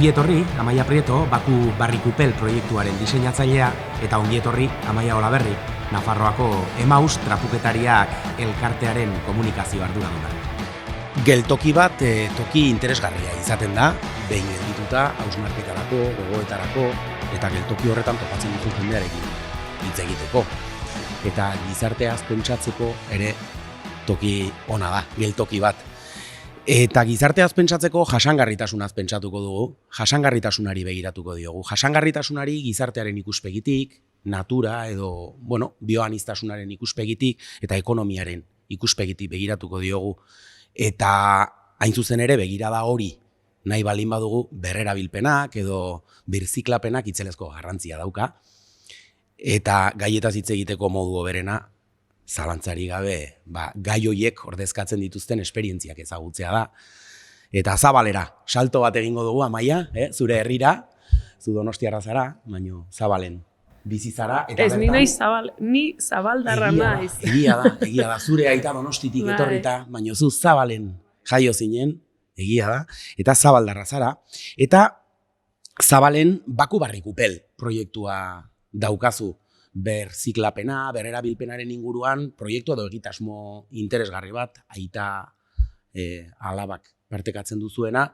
Ongi etorri, Amaia Prieto, Baku Barrikupel proiektuaren diseinatzailea, eta ongi etorri, Amaia Olaberri, Nafarroako Emaus trapuketariak elkartearen komunikazio arduraduna. Geltoki bat toki interesgarria izaten da, behin edituta, hausnarketarako, gogoetarako, eta geltoki horretan topatzen duzu jendearekin hitz egiteko. Eta gizarteaz pentsatzeko ere toki ona da, geltoki bat. Eta gizarteaz pentsatzeko jasangarritasunaz pentsatuko dugu, jasangarritasunari begiratuko diogu. Jasangarritasunari gizartearen ikuspegitik, natura edo, bioaniztasunaren ikuspegitik eta ekonomiaren ikuspegitik begiratuko diogu. Eta hain zuzen ere begirada hori nahi baldin badugu berrerabilpenak edo birziklapenak itzelezko garrantzia dauka. Eta gaietaz hitz egiteko modu hoberena, zalantzari gabe, gai horiek ordezkatzen dituzten esperientziak ezagutzea da. Eta Zabalera, salto bat egingo dugu, Amaia, zure herrira, zu Donostiarra zara, baino Zabalen bizi zara. Ez ni nahi ni Zabaldarra naiz. Egia da, zure aita Donostitik etorrita, baino zu Zabalen jaio zinen, egia da, eta Zabaldarra zara. Eta Zabalen Baku Barrikupel proiektua daukazu. Berziklapena, berrerabilpenaren inguruan proiektu edo egitasmo interesgarri bat, aita alabak partekatzen duzuena.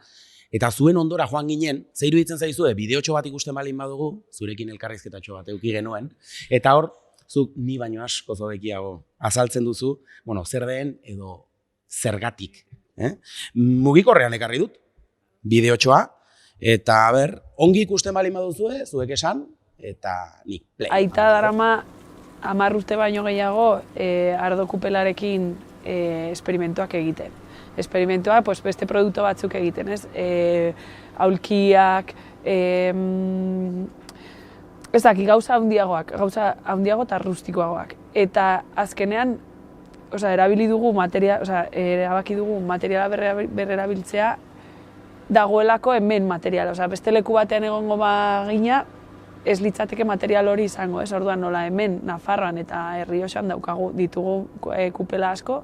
Eta zuen ondora joan ginen, ze iruditzen zaizue, bideotxo bat ikusten balin badugu, zurekin elkarrizketatxo bat eduki genuen, eta hor, zuk ni baino asko zobekiago azaltzen duzu, zer den edo zergatik. Mugikorrean ekarri dut, bideotxoa, eta ongi ikusten balin baduzue, zuek esan, eta nik play. Aita darama 10 urte baino gehiago ardokupelarekin esperimentuak egiten. Esperimentua beste produktu batzuk egiten, ez? Aulkiak, ez daki, gauza handiago eta rustikoagoak. Eta azkenean, erabaki dugu materiala berrerabiltzea dagoelako hemen materiala. Beste leku batean egongo bagina, ez litzateke material hori izango, ez? Orduan nola hemen, Nafarroan eta Errioxan ditugu kupela asko,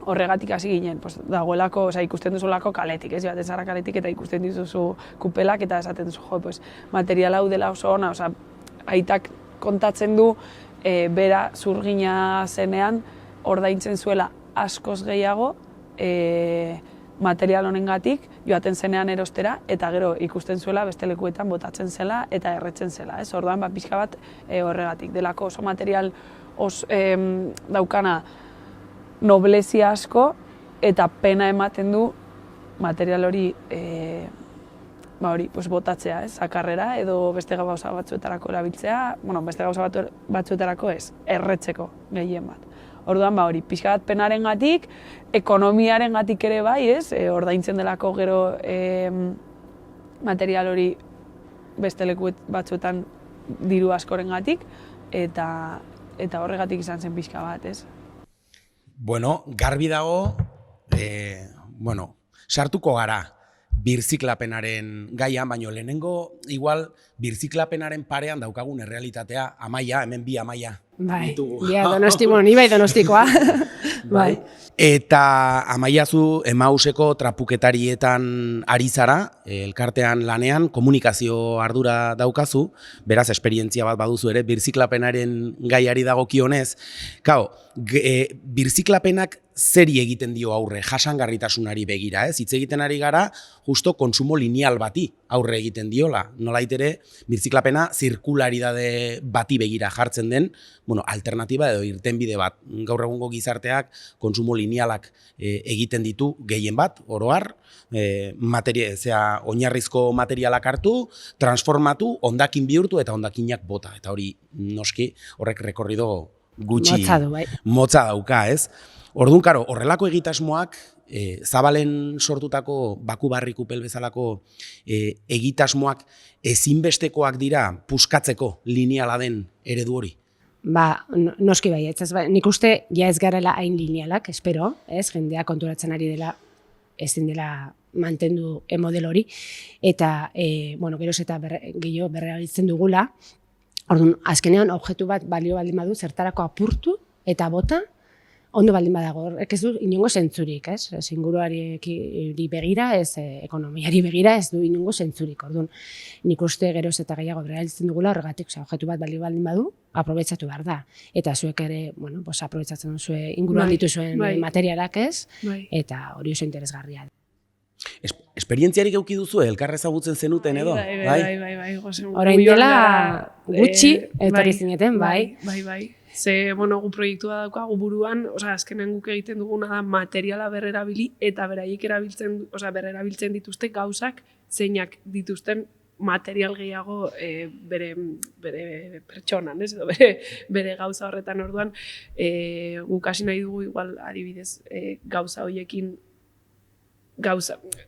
horregatik hasi ginen, dagoelako, ikusten duzulako kaletik, ez? Joaten zara kaletik eta ikusten dituzu kupelak eta esaten duzu, material hau dela oso ona, aitak kontatzen du, bera zurgina zenean, ordaintzen zuela askoz gehiago, material honengatik joaten zenean erostera eta gero ikusten zuela beste lekuetan botatzen zela eta erretzen zela, ez? Orduan pixka bat horregatik delako oso material daukana noblezia asko eta pena ematen du material hori botatzea, ez? Zakarrera edo beste gauza batzuetarako erabiltzea, beste gauza batzuetarako ez, erretzeko gehien bat. Orduan, pixka bat penarengatik, ekonomiarengatik ere bai, ez? Ordaintzen delako gero material hori beste leku batzuetan diru askorengatik, eta horregatik izan zen pixka bat, ez? Garbi dago, sartuko gara birziklapenaren gaian, baino lehenengo, igual, birziklapenaren parean daukagun errealitatea, Amaia, hemen bi Amaia. Bai, ni bai Donostikoa. Bai. Eta Amaia zu Emauseko trapuketarietan ari zara, elkartean lanean, komunikazio ardura daukazu, beraz esperientzia bat baduzu ere, birziklapenaren gaiari dagokionez. Birziklapenak zeri egiten dio aurre, jasangarritasunari begira, ez? Hitz egiten ari gara, justo kontsumo lineal bati aurre egiten diola. Nolait ere, birziklapena zirkularidade bati begira jartzen den, alternatiba edo irtenbide bat. Gaur egungo gizarteak kontsumo linealak egiten ditu gehien bat, oro har, oinarrizko materialak hartu, transformatu, hondakin bihurtu eta hondakinak bota. Eta hori, noski, horrek rekorrido gutxi motza dauka, ez? Orduan, horrelako egitasmoak, Zabalen sortutako Baku Barrikupel bezalako egitasmoak ezinbestekoak dira puskatzeko lineala den eredu hori? Noski bai, nik uste ja ez garela hain linealak, espero, ez? Jendea konturatzen ari dela, ezin dela mantendu modelo hori, eta, geroz eta gehiago berrerabiltzen dugula, orduan, azkenean objektu bat balio baldin badu zertarako apurtu eta bota, ondo baldin badago, ez du inongo zentzurik, ez? Ez inguruari begira, ez ekonomiari begira, ez du inongo zentzurik. Orduan, nik uste geroz eta gehiago berrerabiltzen dugula horregatik, objektu bat baldin badu, aprobetxatu behar da. Eta zuek ere, bueno, aprobetxatzen duzue inguruan dituzuen materialak, ez? Eta hori oso interesgarria. Esperientziarik eduki duzu, elkar ezagutzen zenuten edo? Bai, orain dela gutxi, etorri zineten, bai. Ze, gu proiektua daukagu buruan, azkenen guk egiten duguna da materiala berrerabili eta beraiek berrerabiltzen dituzte gauzak zeinak dituzten material gehiago bere pertsonan, ez? Edo bere gauza horretan orduan, guk hasi nahi dugu igual adibidez gauza horiekin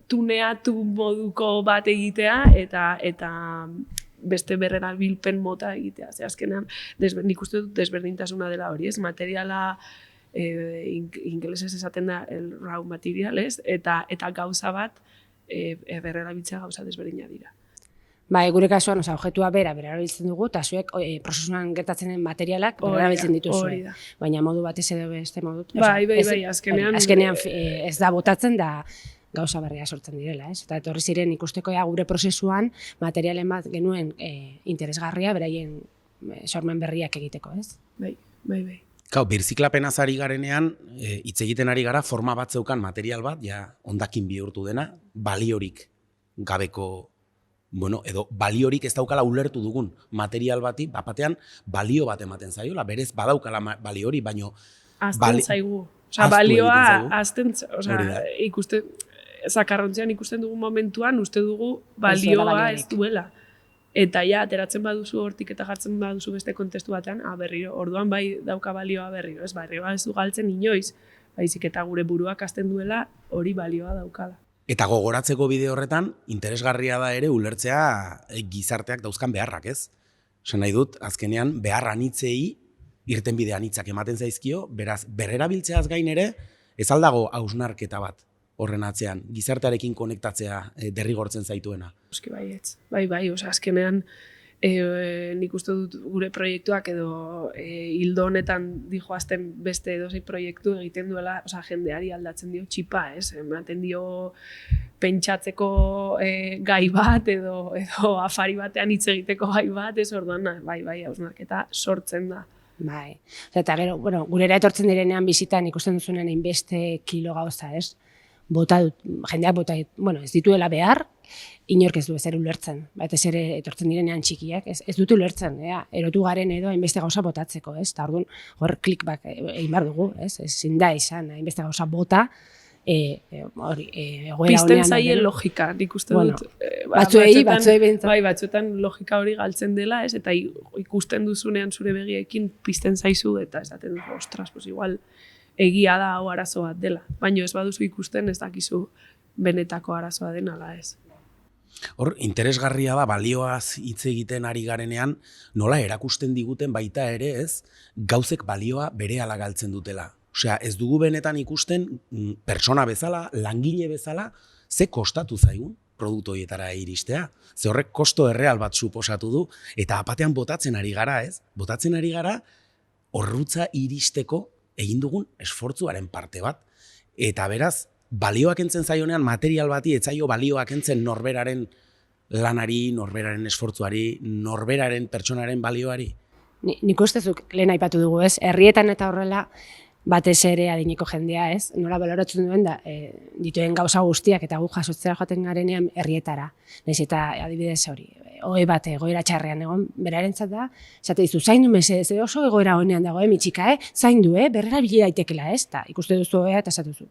tuneatu moduko bat egitea eta beste berrerabilpen mota egitea. Ze azkenean, nik uste dut desberdintasuna dela hori, ez? Materiala, ingelesez esaten da, el raw material, ez? Eta gauza bat, berrerabiltzea gauza desberdina dira. Bai, gure kasuan, objektua berrerabiltzen dugu, eta zuek prozesuan gertatzen den materialak berrerabiltzen dituzue. Baina modu batez edo beste modu. Bai, azkenean ez da botatzen da gauza berria sortzen direla, ez? Eta etorri ziren ikusteko gure prozesuan materialen bat genuen interesgarria beraien sormen berriak egiteko, ez? Bai. Birziklapenaz ari garenean, hitz egiten ari gara forma bat zeukan material bat, hondakin bihurtu dena, baliorik gabeko, edo baliorik ez daukala ulertu dugun material bati, batean balio bat ematen zaiola, berez badaukala balio hori, baino azten zaigu. Balioa azten, ikusten, zakarrontzean ikusten dugu momentuan, uste dugu balioa ez duela. Eta ateratzen baduzu hortik eta jartzen baduzu beste kontestu batean, berriro, orduan bai dauka balioa berriro, ez du galtzen inoiz, baizik eta gure buruak azten duela hori balioa daukala. Eta gogoratzeko bide horretan, interesgarria da ere ulertzea gizarteak dauzkan beharrak, ez? Esan nahi dut, azkenean behar anitzei irtenbide anitzak ematen zaizkio, beraz, berrerabiltzeaz gain ere, ez aldago hausnarketa bat horren atzean, gizartearekin konektatzea derrigortzen zaituena. Oski baietz, bai, azkenean nik uste dut gure proiektuak edo hildo honetan dijoazten beste edozei proiektu egiten duela, jendeari aldatzen dio txipa, ez? Ematen dio pentsatzeko gai bat edo afari batean hitz egiteko gai bat, ez orduan, bai, hausnarketa sortzen da. Bai, eta gero, gurera etortzen direnean bizitan ikusten duzunen hainbeste kilo gauza, ez? Jendeak ez dituela behar, inork ez du ezer ulertzen. Batez ere etortzen direnean txikiak, ez dute ulertzen, erotu garen edo hainbeste gauza botatzeko, ez? Eta orduan, hor klik bat egin behar dugu, ez? Ezin da izan, hainbeste gauza bota, pizten zaien logika, nik uste dut. Batzuei bentzat. Bai, batzuetan logika hori galtzen dela, ez? Eta ikusten duzunean zure begiekin pizten zaizu, eta esaten dut, ostras, igual egia da hau arazo bat dela. Baina ez baduzu ikusten ez dakizu benetako arazoa den ala ez. Hor, interesgarria da balioaz hitz egiten ari garenean, nola erakusten diguten baita ere ez, gauzek balioa berehala galtzen dutela. Osea, ez dugu benetan ikusten pertsona bezala, langile bezala, ze kostatu zaigun produktu horietara iristea. Ze horrek kosto erreal bat suposatu du, eta apatean botatzen ari gara, ez? Botatzen ari gara, horrutza iristeko egin dugun esfortzuaren parte bat. Eta beraz, balioak entzen zaionean, material bati, etzaio balioak entzen norberaren lanari, norberaren esfortzuari, norberaren pertsonaren balioari. Nik ustezuk lehen aipatu dugu, ez? Herrietan eta horrela, batez ere adineko jendea, ez? Nola baloratzen duen da, dituen gauza guztiak eta gu jasotzea joaten garenean herrietara. Naiz eta adibidez hori, ohe bat egoera txarrean egon, berarentzat da, esate dizu, zaindu mesedez, oso egoera honean dago, mitxika, zaindu, berrera bile daitekela, ez? Ta ikuste duzu ohea eta esate duzu,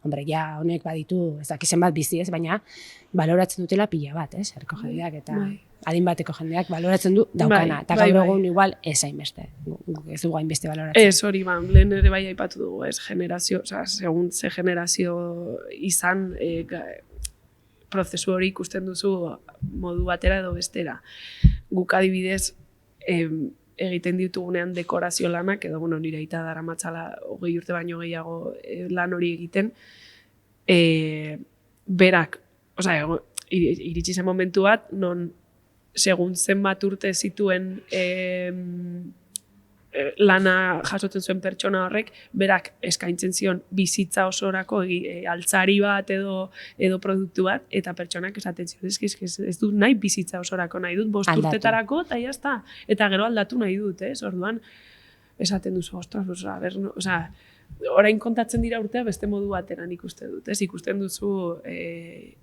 hombre, ja honek baditu, ez dakizen bat bizi, ez? Baina baloratzen dutela pila bat, ez? Herriko jendeak eta adin bateko jendeak baloratzen du daukana. Eta gaur egun igual ez hainbeste. Ez dugu hainbeste baloratzen. Ez hori, lehen ere bai aipatu dugu, ez? Generazio, segun ze generazio izan, prozesu hori ikusten duzu modu batera edo bestera. Guk adibidez egiten ditugunean dekorazio lanak, edo nire aita daramatzala 20 urte baino gehiago lan hori egiten, berak, iritsi zen momentu bat, non segun zenbat urte zituen lana jasotzen zuen pertsona horrek, berak eskaintzen zion bizitza osorako altzari bat edo produktu bat, eta pertsonak esaten zion, ez dut nahi bizitza osorako, nahi dut 5 urtetarako, eta jazta, eta gero aldatu nahi dut, orduan, esaten duzu, ostras, orain kontatzen dira urtea beste modu bateran ikusten dut, ikusten duzu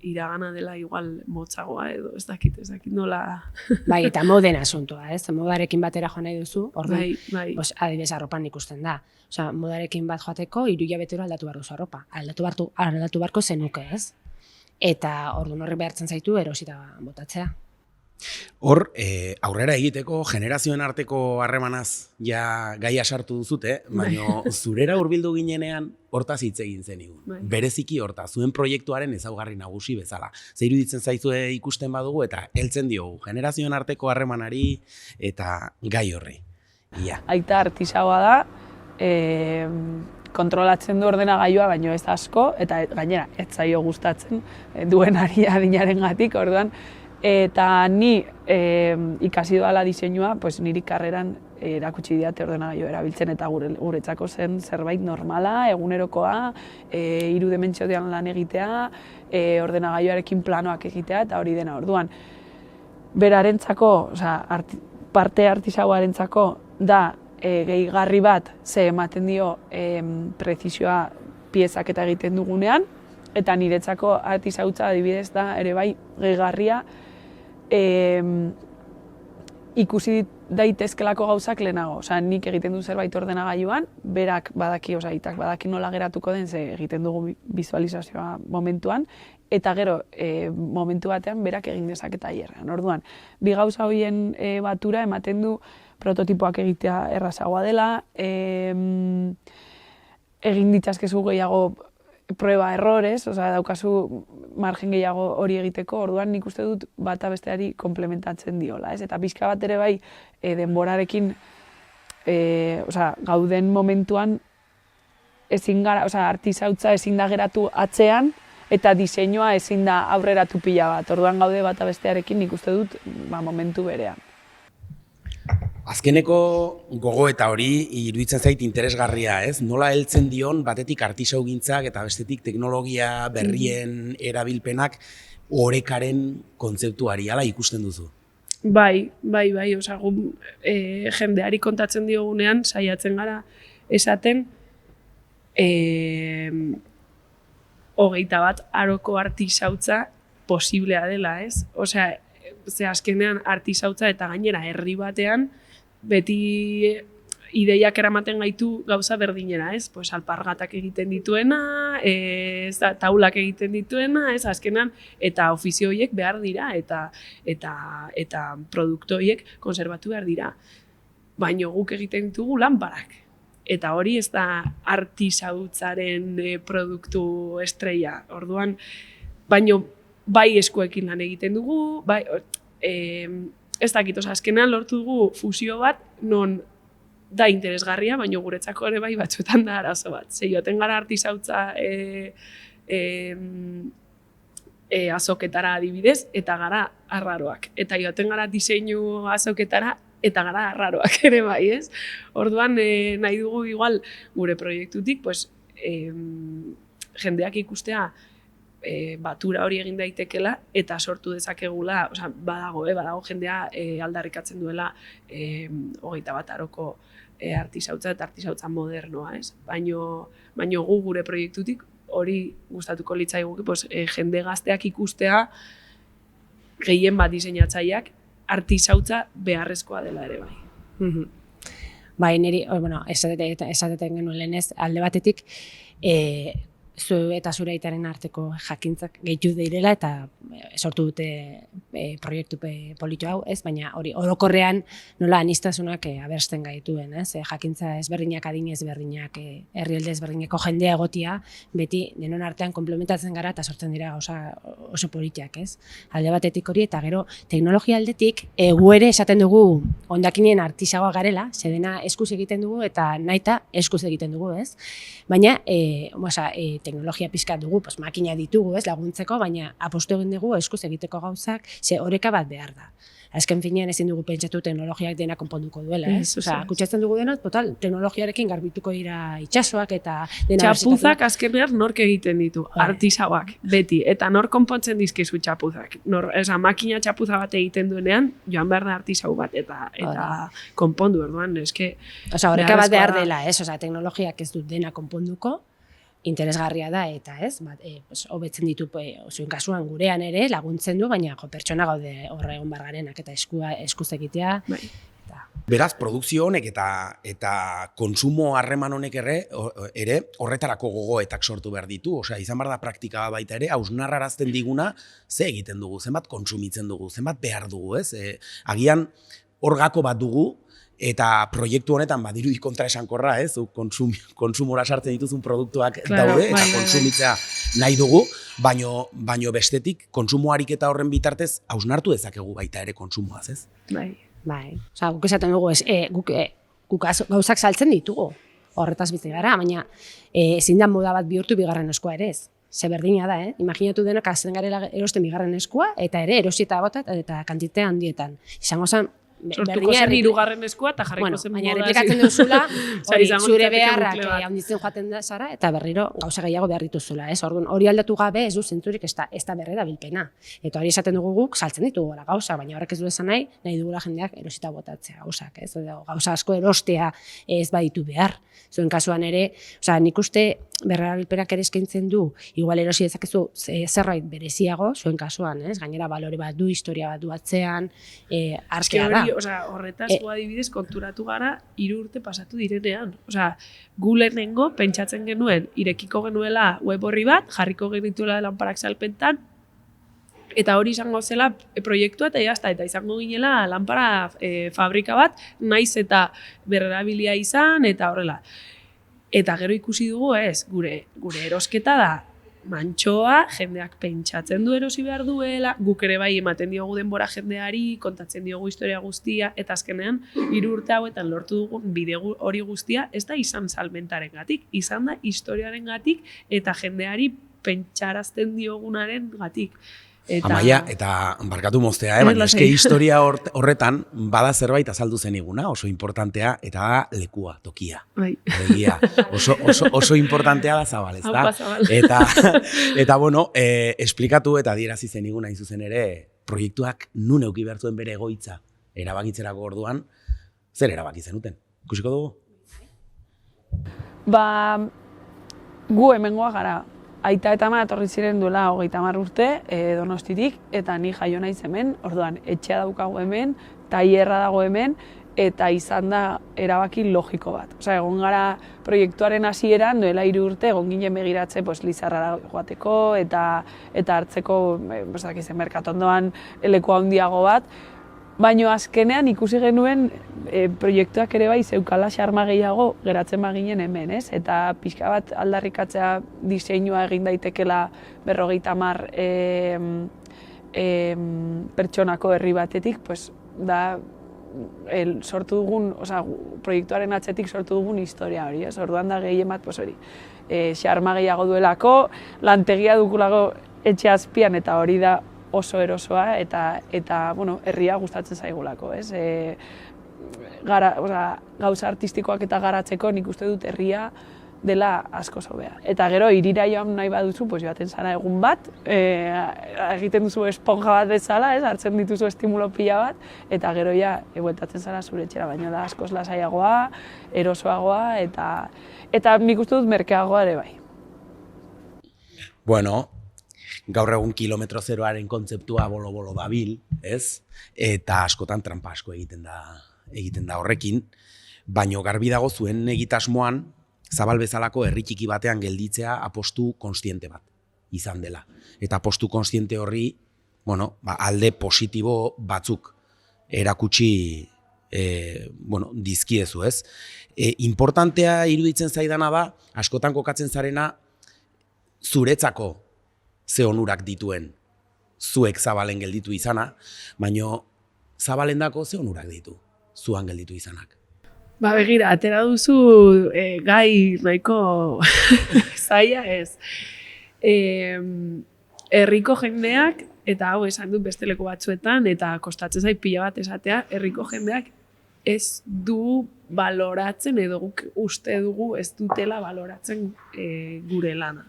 iragana dela igual motzagoa edo ez dakit nola... Bai, eta moden asuntoa, modarekin batera joan nahi duzu, orduan, bai. Adibidez arropan ikusten da. Modarekin bat joateko 3 hilabetero aldatu behar duzu arropa. Aldatu beharko zenuke, ez? Eta orduan horrek behartzen zaitu erosita botatzea. Hor, aurrera egiteko, generazioen arteko harremanaz gaia sartu duzute, baina zurera hurbildu ginenean hortaz hitz egin zenigun. Bereziki hortaz, zuen proiektuaren ezaugarri nagusi bezala. Ze iruditzen zaizue ikusten badugu eta heltzen diogu generazioen arteko harremanari eta gai horri. Aita artisaua da, kontrolatzen du ordenagailua, baino ez asko, eta gainera, ez zaio gustatzen duenari adinarengatik, orduan, eta ni ikasi doala diseinua, niri karreran erakutsi diate ordenagailu erabiltzen eta guretzako zen zerbait normala, egunerokoa, 3 dimentsioan lan egitea, ordenagailuarekin planoak egitea eta hori dena orduan. Berarentzako, parte artisauarentzako da gehigarri bat ze ematen dio prezisioa piezak eta egiten dugunean, eta niretzako artisautza adibidez da ere bai gehigarria ikusi daitezkelako gauzak lehenago. Nik egiten du zerbait ordenagailuan, berak badaki, aitak badaki nola geratuko den, ze egiten dugu bizualizazioa momentuan, eta gero momentu batean berak egin dezake tailerrean. Orduan, bi gauza horien batura ematen du prototipoak egitea errazagoa dela, egin ditzazkezu gehiago prueba errores, daukazu margen gehiago hori egiteko, orduan nik uste dut bata besteari komplementatzen diola, ez? Eta pixka bat ere bai denborarekin gauden momentuan ezin gara, artisautza ezin da geratu atzean eta diseinua ezin da aurreratu pila bat. Orduan gaude bata bestearekin nik uste dut momentu berean. Azkeneko gogoeta hori iruditzen zait interesgarria, ez? Nola heltzen dion batetik artisaugintzak eta bestetik teknologia berrien erabilpenak orekaren kontzeptuari, hala ikusten duzu? Bai, jendeari kontatzen diogunean saiatzen gara esaten 21 aroko artisautza posiblea dela, ez? Ze azkenean artisautza eta gainera herri batean beti ideiak eramaten gaitu gauza berdinera, ez? Alpargatak egiten dituena, taulak egiten dituena, ez? Azkenan, eta ofizio horiek behar dira, eta produktu horiek konserbatu behar dira. Baina guk egiten ditugu lanparak. Eta hori ez da artisautzaren produktu estrella. Orduan, baina bai eskuekin lan egiten dugu, bai, ez dakit, azkenean lortu dugu fusio bat, non da interesgarria, baina guretzako ere bai batzuetan da arazo bat. Ze joaten gara artisautza azoketara adibidez, eta gara arraroak. Eta joaten gara diseinu azoketara, eta gara arraroak ere bai, ez? Orduan nahi dugu igual gure proiektutik, jendeak ikustea batura hori egin daitekela eta sortu dezakegula, badago jendea aldarrikatzen duela 21 aroko artisautza eta artisautza modernoa, ez? Baina gu gure proiektutik hori gustatuko litzaiguke, jende gazteak ikustea gehien bat diseinatzaileak artisautza beharrezkoa dela ere bai. Bai, niri, esateten genuen lehenez, alde batetik, zu eta zure aitaren arteko jakintzak gehitu direla eta sortu dute proiektu politu hau, ez? Baina hori orokorrean nola aniztasunak abersten gaituen, ez? Jakintza ezberdinak, adin ezberdinak, herrialde ezberdineko jendea egotia, beti denon artean komplementatzen gara eta sortzen dira oso politiak, ez? Alde batetik hori eta gero teknologia aldetik gu ere esaten dugu hondakinen artisagoa garela, zedena eskuz egiten dugu eta nahita eskuz egiten dugu, ez? Baina, teknologia pixka dugu, pues, makina ditugu, ez, laguntzeko, baina apostu egin dugu eskuz egiteko gauzak, ze oreka bat behar da. Azken finean ezin dugu pentsatu teknologiak dena konponduko duela, ez? Osea, kutsatzen dugu dena, total, teknologiarekin garbituko dira itsasoak eta dena txapuzak azkenean nork egiten ditu, artisauak, beti, eta nor konpontzen dizkizu txapuzak. Makina txapuza bat egiten duenean, joan behar da artisau bat, eta konpondu, orduan, eske... Osea, horreka bat behar dela, ez? Osea, teknologiak ez du dena konponduko, interesgarria da, eta ez, hobetzen ditu, zuen kasuan gurean ere, laguntzen du, baina pertsona gaude horre egon bargarenak, eta eskuz egitea. Beraz, produkzio honek eta kontsumo harreman honek ere horretarako gogoetak sortu behar ditu, osea, izan behar da praktika baita ere, hausnarrarazten diguna, ze egiten dugu, zenbat kontsumitzen dugu, zenbat behar dugu, ez? Agian hor gako bat dugu, eta proiektu honetan badirudi kontraesankorra, ez? Kontsumora sartzen dituzun produktuak daude, eta kontsumitzea nahi dugu, baino bestetik, kontsumo ariketa horren bitartez, hausnartu dezakegu baita ere kontsumoaz, ez? Bai, osea, guk esaten dugu, guk gauzak saltzen ditugu, horretaz bizi gara, baina ezin da moda bat bihurtu bigarren eskua ere ez. Ze berdina da, imaginatu denak azten garela erosten bigarren eskua, eta ere erosieta bota eta kantitate handietan. Izango zen, sortuko zen hirugarren eskua eta jarriko zen baina replikatzen duzula, zure beharrak handitzen joaten da zara, eta berriro gauza gehiago behar dituzula. Orduan, hori aldatu gabe ez du zentzurik ez da berrera bilpena. Eta hori esaten dugu guk saltzen ditugu gauza, baina horrek ez du esan nahi dugula jendeak erosita botatzea gauzak. Gauza asko erostea ez baditu behar. Zuen kasuan ere, nik uste berrerabilpenak ere eskaintzen du, igual erosi dezakezu zerbait bereziago, zuen kasuan, gainera balore bat du, historia bat du atzean, arkea da. Horretaz, adibidez, konturatu gara 3 urte pasatu direnean. Gu lehenengo pentsatzen genuen, irekiko genuela web horri bat, jarriko genituela lanparak salpentan, eta hori izango zela proiektua eta jazta, eta izango ginela lanpara fabrika bat, naiz eta berrerabilia izan, eta horrela. Eta gero ikusi dugu gure erosketa da mantxoa, jendeak pentsatzen du erosi behar duela, guk ere bai ematen diogu denbora jendeari, kontatzen diogu historia guztia, eta azkenean 3 urte hauetan lortu dugun bide hori guztia, ez da izan salmentaren gatik, izan da historiaren gatik, eta jendeari pentsarazten diogunaren gatik. Amaia, eta barkatu moztea, baina eske historia horretan bada zerbait azaldu zeniguna, oso importantea, eta da lekua, tokia. Egia, oso importantea da Zabal, ez da? Eta bueno, esplikatu eta adierazi zeniguna zuzen ere, proiektuak nun eduki behar zuen bere egoitza erabakitzerako orduan, zer erabaki zenuten? Ikusiko dugu? Gu hemengoa gara. Aita eta ama etorri ziren duela 30 urte Donostitik, eta ni jaio naiz hemen, orduan etxea daukagu hemen, tailerra dago hemen, eta izan da erabaki logiko bat. Egon gara proiektuaren hasieran duela 3 urte, egon ginen begiratze Lizarrara joateko, eta hartzeko merkatondoan leku handiago bat, baina azkenean ikusi genuen proiektuak ere bai zeukala xarma gehiago geratzen baginen hemen, ez? Eta pixka bat aldarrikatzea diseinua egin daitekela 50 pertsonako herri batetik, da sortu dugun, proiektuaren atzetik sortu dugun historia hori, ez? Orduan da gehien bat hori. Xarma gehiago duelako, lantegia dukulago etxe azpian, eta hori da oso erosoa, eta herria gustatzen zaigulako, ez? Gauza artistikoak eta garatzeko nik uste dut herria dela asko hobea. Eta gero, hirira joan nahi baduzu, joaten zara egun bat, egiten duzu esponja bat bezala, hartzen dituzu estimulo pila bat, eta gero bueltatzen zara zure etxera, baina da askoz lasaiagoa, erosoagoa, eta nik uste dut merkeagoa ere bai. Bueno, gaur egun kilometro zeroaren kontzeptua bolo-bolo dabil, ez? Eta askotan trampa asko egiten da horrekin, baino garbi dago zuen egitasmoan Zabal bezalako herri txiki batean gelditzea apostu konstiente bat izan dela. Eta apostu konstiente horri, alde positibo batzuk erakutsi dizkiezu, ez? Importantea iruditzen zaidana da, askotan kokatzen zarena zuretzako ze onurak dituen zuek Zabalen gelditu izana, baino Zabalendako ze onurak ditu zuan gelditu izanak. Ba, begira, atera duzu gai nahiko zaila ez. Herriko jendeak, eta hau esan dut beste leku batzuetan, eta kostatzen zait pila bat esatea, herriko jendeak ez du baloratzen, edo guk uste dugu ez dutela baloratzen gure lana.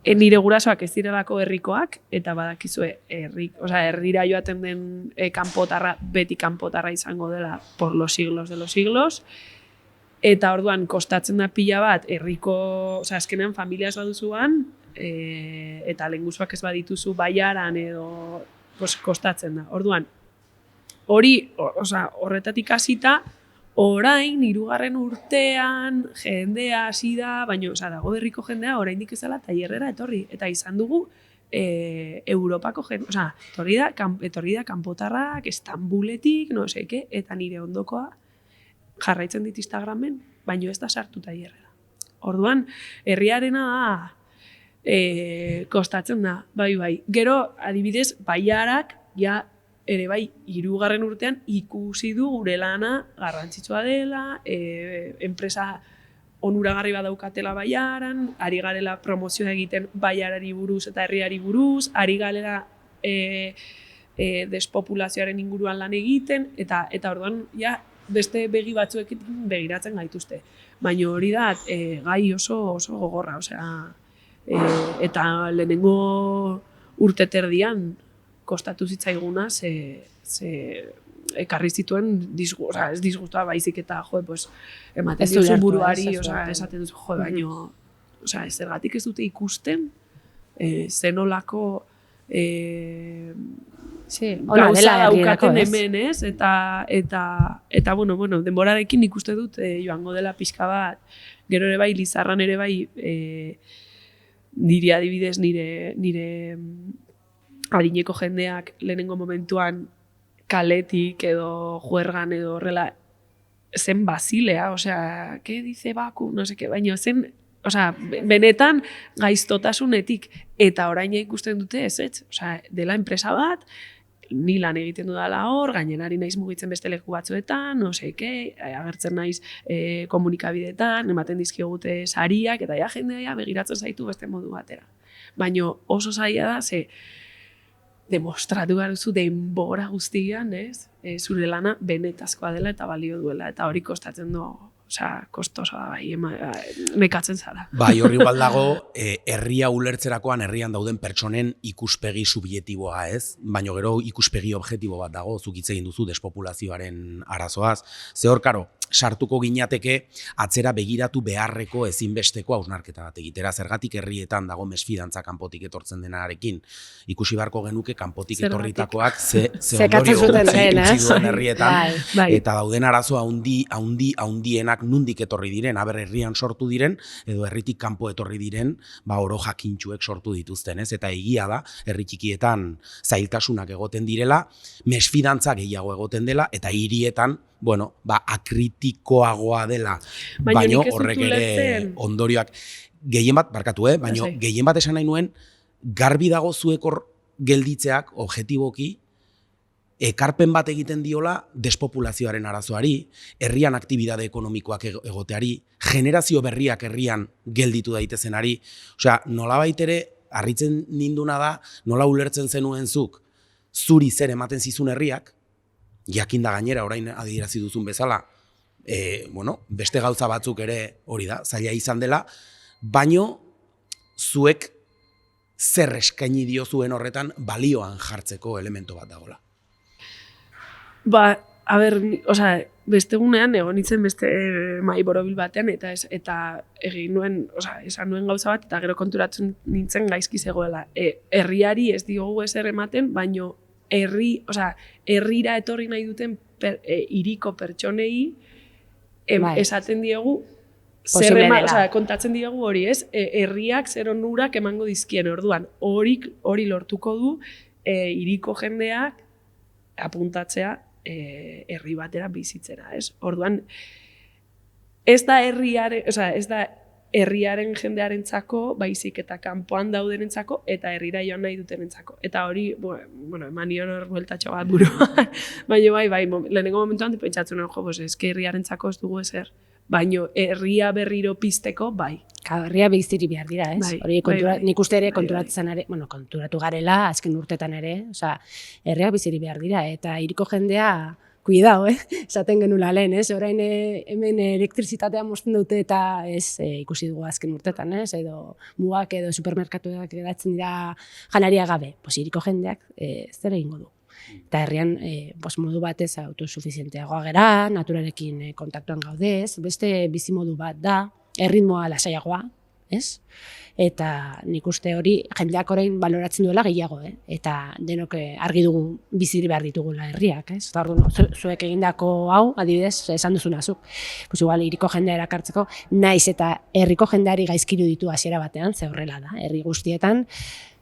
Nire gurasoak ez direlako herrikoak, eta badakizue herrira joaten den kanpotarra, beti kanpotarra izango dela por los siglos de los siglos, eta orduan kostatzen da pila bat herriko, azkenean familia ez baduzuan, eta lehengusuak ez badituzu baiaran edo kostatzen da. Orduan, hori, horretatik hasita, orain, 3. urtean, jendea hasi da, baina dago herriko jendea, oraindik ez dela tailerrera etorri. Eta izan dugu Europako jendea, etorri da kanpotarrak, Istanbuletik, no seke, eta nire ondokoa jarraitzen dit Instagramen, baina ez da sartu tailerrera. Orduan, herriarena da, kostatzen da, bai. Gero, adibidez, baiarak, ja, ere bai, 3. urtean ikusi du gure lana garrantzitsua dela, enpresa onuragarri badaukatela baiaran, ari garela promozioa egiten baiarari buruz eta herriari buruz, ari garela despopulazioaren inguruan lan egiten, eta orduan ja, beste begi batzuekin begiratzen gaituzte. Baina hori da, gai oso gogorra, eta lehenengo urte terdian, kostatu zitzaiguna, ekarri zituen ez disgustua baizik eta, ematen diozu buruari, esaten duzu, baino, zergatik ez dute ikusten, zenolako gauza daukaten hemen, ez? Eta, bueno, denborarekin ikuste dut joango dela pixka bat, gero ere bai, Lizarran ere bai, nire adibidez, nire adineko jendeak lehenengo momentuan kaletik edo juergan edo horrela zen Basilea, ¿qué dice Baku? No sé qué, baina zen, benetan gaiztotasunetik, eta orain ikusten dute ez, dela enpresa bat, ni lan egiten dudala hor, gainerari naiz mugitzen beste leku batzuetan, no sé qué, agertzen naiz komunikabideetan, ematen dizkigute sariak, eta ja jendea begiratzen zaitu beste modu batera. Baina oso zaila da, demostratu behar duzu denbora guztian, zure lana benetazkoa dela eta balio duela, eta hori kostatzen du, kostosa da, nekatzen zara. Bai, horri igual dago, herria ulertzerakoan herrian dauden pertsonen ikuspegi subjektiboa, ez? Baina gero ikuspegi objektibo bat dago, zuk hitz egin duzu despopulazioaren arazoaz. Ze hor, karo, sartuko ginateke atzera begiratu beharreko ezinbesteko hausnarketa bat egitera. Zergatik herrietan dago mesfidantza kanpotik etortzen denarekin. Ikusi beharko genuke kanpotik etorritakoak ze ondorio utzi duen herrietan, eta dauden arazo handienak nundik etorri diren, aber herrian sortu diren, edo herritik kanpo etorri diren, oro jakintxuek sortu dituzten, ez? Eta egia da, herri txikietan zailtasunak egoten direla, mesfidantza gehiago egoten dela, eta hirietan, akritikoagoa dela, baino horrek ere ondorioak gehien bat, barkatu, baino gehien bat esan nahi nuen, garbi dago zuek hor gelditzeak, objektiboki, ekarpen bat egiten diola despopulazioaren arazoari, herrian aktibidade ekonomikoak egoteari, generazio berriak herrian gelditu daitezenari, nolabait ere, harritzen ninduna da, nola ulertzen zenuen zuk, zuri zer ematen zizun herriak, jakinda gainera orain adierazi duzun bezala, beste gauza batzuk ere hori da, zaila izan dela, baino zuek zer eskaini diozuen horretan balioan jartzeko elemento bat dagoela. Beste egunean egon nintzen beste mahai borobil batean, eta egin nuen, esan nuen gauza bat, eta gero konturatzen nintzen gaizki zegoela. Herriari ez diogu ezer ematen, baino herrira etorri nahi duten hiriko pertsonei esaten diegu kontatzen diegu hori, ez? Herriak zer onurak emango dizkien, orduan hori lortuko du hiriko jendeak apuntatzea herri batera bizitzera, ez? Orduan ez da herriaren jendearentzako, baizik eta kanpoan daudenentzako eta herrira joan nahi dutenentzako. Eta hori, bueno, eman nion hor bueltatxo bat buruan. Baina bai, lehenengo momentuan pentsatzen jo, eske herriarentzako ez dugu ezer. Baina herria berriro pizteko, bai. Herria biziri behar dira, ez? Bai, Hori nik uste ere konturatu garela, azken urtetan ere, herriak biziri behar dira, eta hiriko jendea, kuidao, esaten genula lehen, ez? Orain hemen elektrizitatea mozten dute eta ez ikusi dugu azken urtetan, ez? Edo mugak edo supermerkatuak geratzen dira janaria gabe. Hiriko jendeak zer egingo du. Eta herrian modu batez autosufizienteagoa gera, naturarekin kontaktuan gaudez, beste bizimodu bat da, erritmoa lasaiagoa, ez? Eta nik uste hori jendeak orain baloratzen duela gehiago, eta denok argi dugu biziri behar ditugula herriak, ez? Eta orduan, zuek egindako hau, adibidez, esan duzuna zuk, igual hiriko jendea erakartzeko, naiz eta herriko jendeari gaizkiru ditu hasiera batean, ze horrela da, herri guztietan,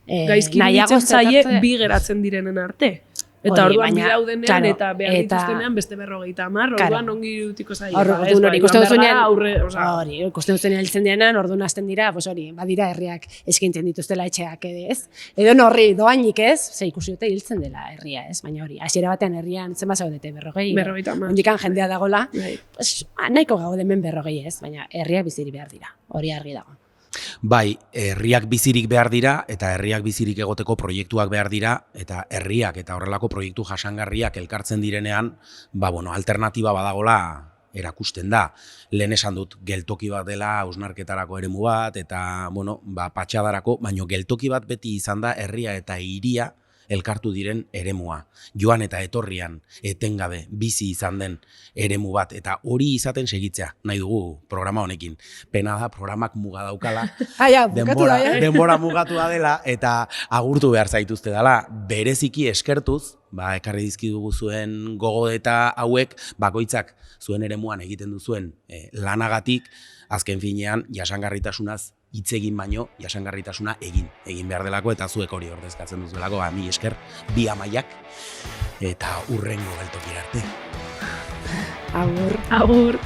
gaizkiru ditzen zaie bi geratzen direnen arte. Eta orduan bi daudenean eta behar dituztenean beste 50, orduan ongi irudituko zaie. Hori, ikusten duzunean hiltzen direnan, orduan hasten dira, badira herriak eskaintzen dituztela etxeak, ez? Edo horri doainik ez, ze ikusi dute hiltzen dela herria, ez? Baina hori, hasiera batean herrian zenbat zaudete 40. Ondikan jendea dagola, nahiko gaude hemen 40, ez? Baina herriak biziri behar dira, hori argi dago. Bai, herriak bizirik behar dira eta herriak bizirik egoteko proiektuak behar dira eta herriak eta horrelako proiektu jasangarriak elkartzen direnean, alternatiba badagola erakusten da. Lehen esan dut, geltoki bat dela hausnarketarako eremu bat eta, patxadarako, baina geltoki bat beti izan da herria eta hiria elkartu diren eremua. Joan eta etorrian etengabe bizi izan den eremu bat eta hori izaten segitzea nahi dugu programa honekin. Pena da programak muga daukala, denbora mugatua dela eta agurtu behar zaituzte dela. Bereziki eskertuz, ekarri dizkidugu zuen gogoeta hauek, bakoitzak zuen eremuan egiten duzuen lanagatik, azken finean jasangarritasunaz hitz egin baino, jasangarritasuna egin behar delako eta zuek hori ordezkatzen duzuelako, mi esker, bi amaiak eta hurrengo geltokira arte. Agur. Agur.